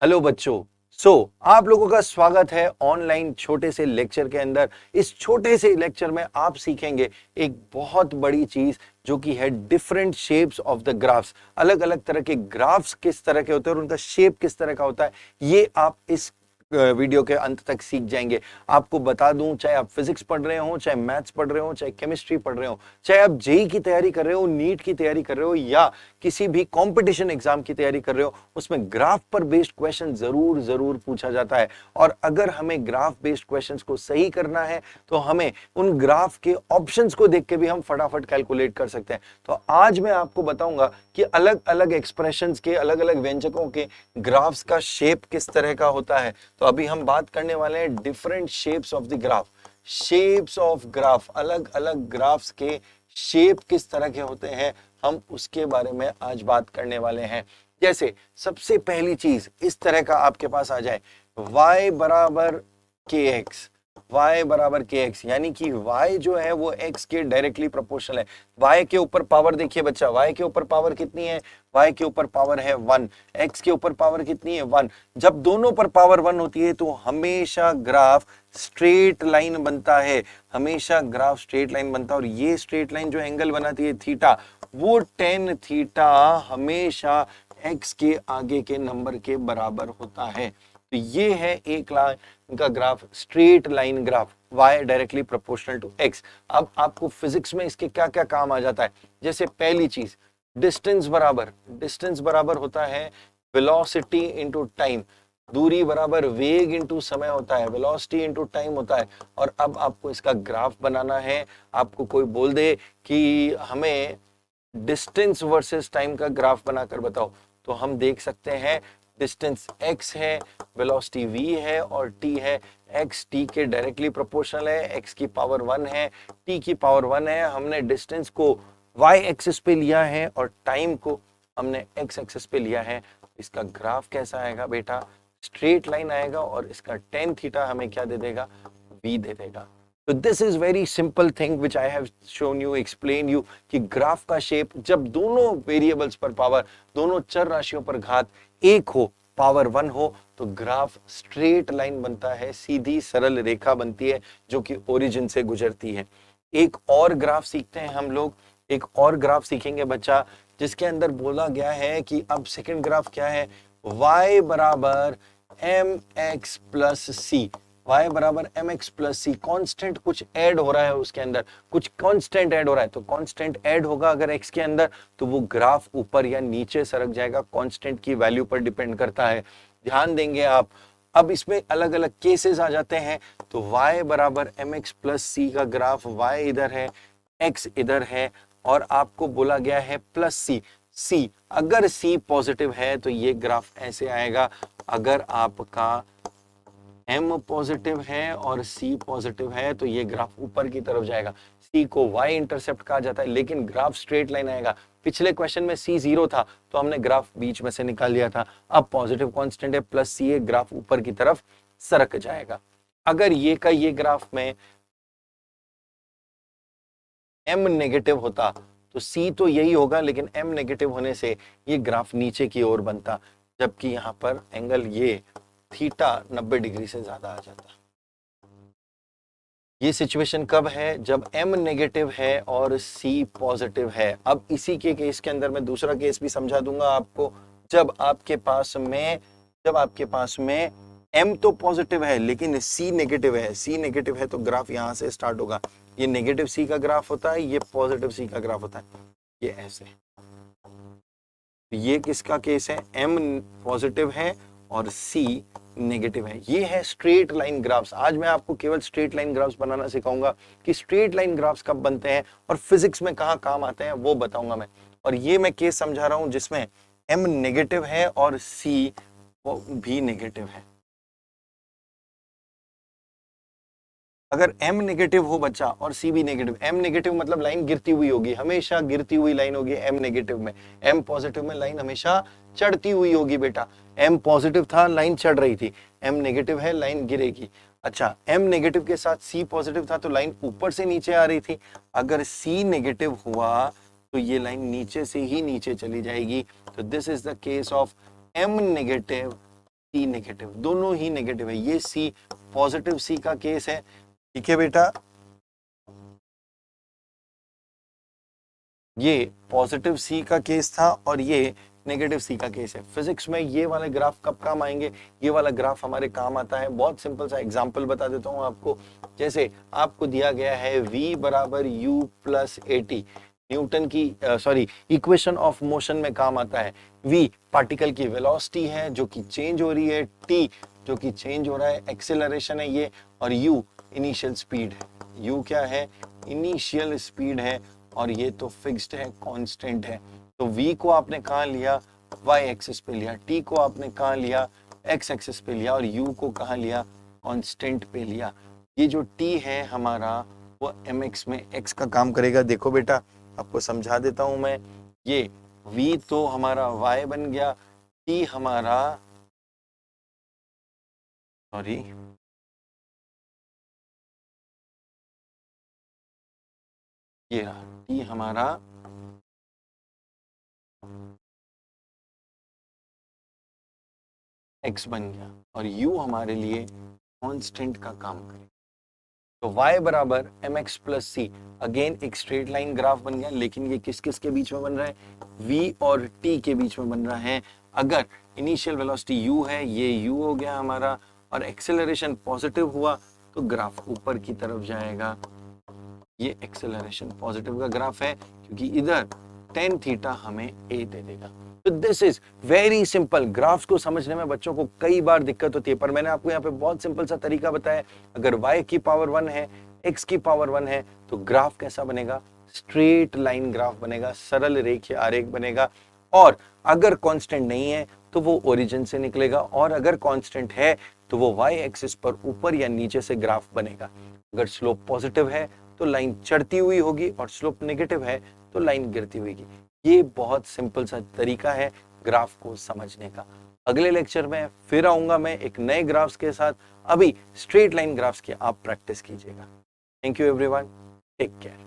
Hello बच्चों। आप लोगों का स्वागत है ऑनलाइन छोटे से लेक्चर के अंदर। इस छोटे से लेक्चर में आप सीखेंगे एक बहुत बड़ी चीज जो कि है different shapes of the graphs. अलग अलग तरह के ग्राफ्स किस तरह के होते हैं और उनका शेप किस तरह का होता है, ये आप इस वीडियो के अंत तक सीख जाएंगे। आपको बता दूं, चाहे आप फिजिक्स पढ़ रहे हो, चाहे मैथ्स पढ़ रहे हो, चाहे केमिस्ट्री पढ़ रहे हो, चाहे आप जेई की तैयारी कर रहे हो, नीट की तैयारी कर रहे हो या किसी भी कंपटीशन एग्जाम की तैयारी कर रहे हो, उसमें ग्राफ पर बेस्ड क्वेश्चन जरूर जरूर पूछा जाता है। और अगर हमें ग्राफ बेस्ड क्वेश्चंस को सही करना है तो हमें उन ग्राफ के ऑप्शंस को देख के भी हम फटाफट कैलकुलेट कर सकते हैं। तो आज मैं आपको बताऊंगा कि अलग अलग एक्सप्रेशंस के, अलग अलग व्यंजकों के ग्राफ्स का शेप किस तरह का होता है। तो अभी हम बात करने वाले हैं different shapes of the graph. Shapes of graph, अलग अलग ग्राफ्स के शेप किस तरह के होते हैं, हम उसके बारे में आज बात करने वाले हैं। जैसे सबसे पहली चीज इस तरह का आपके पास आ जाए, y बराबर kx, y बराबर kx, यानी कि y जो है वो x के डायरेक्टली प्रोपोर्शनल है। y के ऊपर पावर देखिए बच्चा, y के ऊपर पावर कितनी है, y के ऊपर पावर है 1, x के ऊपर पावर कितनी है 1। जब दोनों पर पावर 1 होती है तो हमेशा ग्राफ स्ट्रेट लाइन बनता है, हमेशा ग्राफ स्ट्रेट लाइन बनता है। और ये स्ट्रेट लाइन जो एंगल बनाती है थीटा, वो tan थीटा हमेशा x के आगे के नंबर के बराबर होता है। तो ये है एक लाइन का graph, straight line graph, y directly proportional to x। अब आपको फिजिक्स में इसके क्या क्या काम आ जाता है। जैसे पहली चीज, डिस्टेंस बराबर होता है वेलोसिटी इंटू टाइम, दूरी बराबर वेग इंटू समय होता है, वेलोसिटी इंटू टाइम होता है। और अब आपको इसका ग्राफ बनाना है। आपको कोई बोल दे कि हमें डिस्टेंस वर्सेस टाइम का ग्राफ बनाकर बताओ, तो हम देख सकते हैं डिस्टेंस x है, वेलोसिटी v है और t है। x t के डायरेक्टली प्रोपोर्शनल है, x की पावर 1 है, t की पावर 1 है। हमने डिस्टेंस को y एक्सिस पे लिया है और टाइम को हमने x एक्सिस पे लिया है। इसका ग्राफ कैसा आएगा बेटा, स्ट्रेट लाइन आएगा और इसका tan थीटा हमें क्या दे देगा, v दे देगा। तो this is very simple thing which I have shown you, explain you कि ग्राफ का शेप जब दोनों वेरिएबल्स पर पावर, दोनों चर राशियों पर घात एक हो, पावर 1 हो, तो ग्राफ स्ट्रेट लाइन बनता है, सीधी सरल रेखा बनती है जो कि ओरिजिन से गुजरती है। एक और ग्राफ सीखते हैं हम लोग, एक और ग्राफ सीखेंगे बच्चा, जिसके अंदर बोला गया है कि अब सेकंड ग्राफ क्या है, y बराबर mx प्लस सी, y बराबर mx प्लस सी। कॉन्स्टेंट कुछ ऐड हो रहा है उसके अंदर, कुछ कॉन्स्टेंट ऐड हो रहा है। तो कॉन्स्टेंट ऐड होगा अगर x के अंदर, तो वो ग्राफ ऊपर या नीचे सरक जाएगा, कॉन्स्टेंट की वैल्यू पर डिपेंड करता है। ध्यान देंगे आप। अब इसमें अलग अलग केसेस आ जाते हैं। तो y बराबर mx प्लस सी का ग्राफ, y इधर है, x इधर है और आपको बोला गया है प्लस सी। सी अगर सी पॉजिटिव है तो ये ग्राफ ऐसे आएगा, अगर आपका m पॉजिटिव है और c पॉजिटिव है तो ये ग्राफ ऊपर की तरफ जाएगा। c को y इंटरसेप्ट कहा जाता है, लेकिन ग्राफ स्ट्रेट लाइन आएगा। पिछले क्वेश्चन में c 0 था तो हमने ग्राफ बीच में से निकाल लिया था। अब पॉजिटिव कांस्टेंट है प्लस c है, ग्राफ ऊपर की तरफ सरक जाएगा। अगर ये का ये ग्राफ में m नेगेटिव होता तो c तो यही होगा, लेकिन m नेगेटिव होने से ये ग्राफ नीचे की ओर बनता, जबकि यहां पर एंगल ये थीटा 90 डिग्री से ज्यादा आ जाता। ये सिचुएशन कब है, जब m नेगेटिव है और c पॉजिटिव है। अब इसी के केस के अंदर मैं दूसरा केस भी समझा दूंगा आपको। जब आपके पास में m तो पॉजिटिव है लेकिन c नेगेटिव है, c नेगेटिव है तो ग्राफ यहां से स्टार्ट होगा। ये नेगेटिव c का ग्राफ होता है, ये पॉजिटिव c का ग्राफ होता है, ये ऐसे। ये किसका केस है, m पॉजिटिव है और c नेगेटिव है। ये है स्ट्रेट लाइन ग्राफ्स। आज मैं आपको केवल स्ट्रेट लाइन ग्राफ्स बनाना सिखाऊंगा कि स्ट्रेट लाइन ग्राफ्स कब बनते हैं और फिजिक्स में कहां काम आते हैं वो बताऊंगा मैं। और ये मैं केस समझा रहा हूं जिसमें m नेगेटिव है और c वो भी नेगेटिव है। अगर m नेगेटिव हो बच्चा और c भी नेगेटिव, m नेगेटिव मतलब लाइन गिरती हुई होगी, हमेशा गिरती हुई लाइन होगी m नेगेटिव में। m पॉजिटिव में लाइन हमेशा चढ़ती हुई होगी बेटा। m पॉजिटिव था, लाइन चढ़ रही थी, m नेगेटिव है, लाइन गिरेगी। अच्छा, m नेगेटिव के साथ c पॉजिटिव था तो लाइन ऊपर से नीचे आ रही थी। अगर c नेगेटिव हुआ तो ये लाइन नीचे से ही नीचे चली जाएगी। तो this is the case of m negative c negative, दोनों ही नेगेटिव है। ये सी पॉजिटिव सी का केस है, ठीक है बेटा, ये पॉजिटिव सी का केस था और ये नेगेटिव सी का केस है। फिजिक्स में ये वाले ग्राफ कब काम आएंगे? ये वाला ग्राफ हमारे काम आता है, बहुत सिंपल सा एग्जांपल बता देता हूं आपको। जैसे आपको दिया गया है v बराबर u प्लस at, न्यूटन की इक्वेशन ऑफ मोशन में काम आता है। v पार्टिकल की वेलोसिटी है जो कि चेंज हो रही है, t जो कि चेंज हो रहा है, एक्सेलरेशन है ये, और u इनिशियल स्पीड है। u क्या है? इनिशियल स्पीड है, और ये तो फिक्स्ड है, कांस्टेंट है। तो v को आपने कहाँ लिया? y एक्सिस पे लिया। t को आपने कहाँ लिया? x एक्सिस पे लिया। और u को कहाँ लिया? कांस्टेंट पे लिया। ये जो t है हमारा वो mx में x का काम करेगा। देखो बेटा, आपको समझा देता हूं मैं। ये v तो हमारा y बन गया, t हमारा ये रहा, t हमारा x बन गया, और u हमारे लिए कांस्टेंट का काम करेगा। तो y बराबर mx प्लस सी, अगेन एक स्ट्रेट लाइन ग्राफ बन गया, लेकिन ये किस किस के बीच में बन रहा है? v और t के बीच में बन रहा है। अगर इनिशियल वेलोसिटी u है, ये u हो गया हमारा, और एक्सेलरेशन पॉजिटिव हुआ तो ग्राफ ऊपर की तरफ जाएगा। ये एक्सेलरेशन पॉजिटिव का ग्राफ है, क्योंकि इधर tan थीटा हमें a दे देगा। तो this is very simple. Graphs को समझने में बच्चों को कई बार दिक्कत होती है, पर मैंने आपको यहाँ पे बहुत सिंपल सा तरीका बताया। अगर y की पावर 1 है, x की पावर 1 है, तो ग्राफ कैसा बनेगा? स्ट्रेट लाइन ग्राफ बनेगा, सरल रेखीय आरेख बनेगा। और अगर कांस्टेंट नहीं है तो वो ओरिजिन से निकलेगा, और अगर कांस्टेंट है तो वो y एक्सिस पर ऊपर या नीचे से ग्राफ बनेगा। अगर स्लोप पॉजिटिव है तो लाइन चढ़ती हुई होगी, और स्लोप नेगेटिव है तो लाइन गिरती हुई होगी। ये बहुत सिंपल सा तरीका है ग्राफ को समझने का। अगले लेक्चर में फिर आऊंगा मैं एक नए ग्राफ्स के साथ। अभी स्ट्रेट लाइन ग्राफ्स की आप प्रैक्टिस कीजिएगा। Thank you everyone, take care.